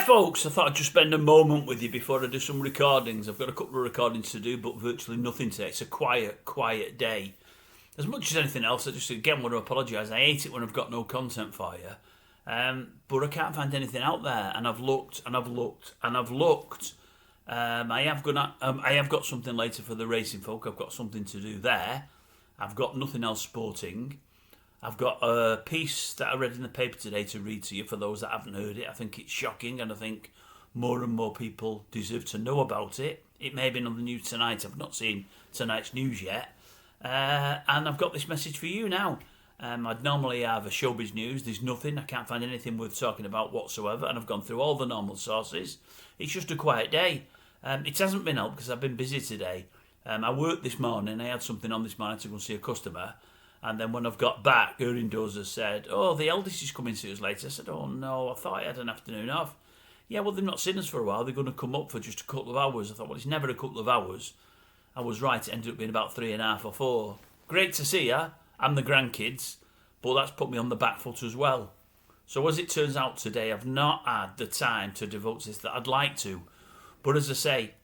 folks, I thought I'd just spend a moment with you before I do some recordings. I've got a couple of recordings to do, but virtually nothing today. It's a quiet day. As much as anything else, I just again want to apologise. I hate it when I've got no content for you. But I can't find anything out there, and I've looked. I have got something later for the racing folk. I've got something to do there. I've got nothing else sporting. I've got a piece that I read in the paper today to read to you for those that haven't heard it. I think it's shocking, and I think more and more people deserve to know about it. It may have been on the news tonight. I've not seen tonight's news yet. And I've got this message for you now. I'd normally have a showbiz news. There's nothing. I can't find anything worth talking about whatsoever, and I've gone through all the normal sources. It's just a quiet day. It hasn't been helped because I've been busy today. I worked this morning. I had something on this morning to go and see a customer. And then when I've got back, Erin Dozer said, "Oh, the eldest is coming to us later." I said, "Oh no, I thought I had an afternoon off." "Yeah, well, they've not seen us for a while. They're going to come up for just a couple of hours." I thought, well, it's never a couple of hours. I was right. It ended up being about 3.5 or 4. Great to see her and the grandkids, but that's put me on the back foot as well. So as it turns out today, I've not had the time to devote to this that I'd like to. But as I say,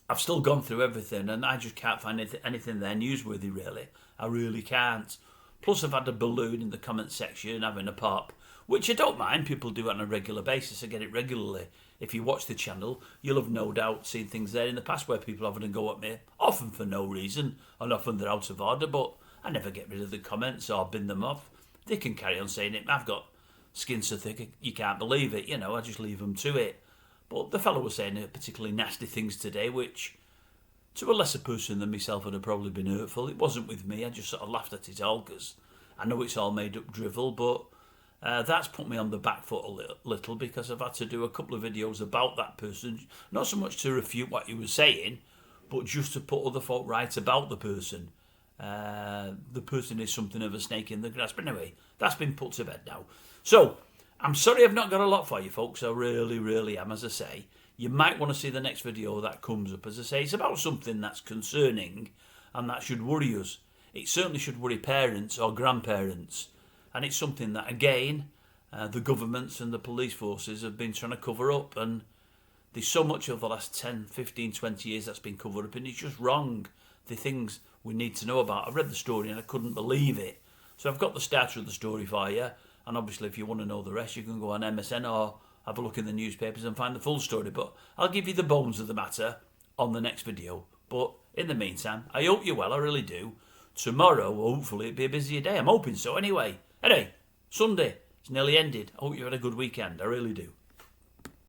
I've still gone through everything, and I just can't find anything there newsworthy, really. I really can't. Plus, I've had a balloon in the comment section having a pop, which I don't mind. People do it on a regular basis. I get it regularly. If you watch the channel, you'll have no doubt seen things there in the past where people having a go at me, often for no reason, and often they're out of order, but I never get rid of the comments or bin them off. They can carry on saying it. I've got skin so thick you can't believe it. I just leave them to it. But the fellow was saying particularly nasty things today, which to a lesser person than myself would have probably been hurtful. It wasn't with me. I just sort of laughed at it all because I know it's all made up drivel, but that's put me on the back foot a little because I've had to do a couple of videos about that person, not so much to refute what he was saying, but just to put other folk right about the person. The person is something of a snake in the grass. But anyway, that's been put to bed now. So, I'm sorry I've not got a lot for you folks. I really, really am, as I say. You might want to see the next video that comes up. As I say, it's about something that's concerning and that should worry us. It certainly should worry parents or grandparents. And it's something that, again, the governments and the police forces have been trying to cover up. And there's so much of the last 10, 15, 20 years that's been covered up, and it's just wrong. The things we need to know about. I read the story and I couldn't believe it. So I've got the starter of the story for you. And obviously, if you want to know the rest, you can go on MSN or have a look in the newspapers and find the full story. But I'll give you the bones of the matter on the next video. But in the meantime, I hope you're well. I really do. Tomorrow, hopefully, it'll be a busier day. I'm hoping so anyway. Anyway, Sunday. It's nearly ended. I hope you had a good weekend. I really do.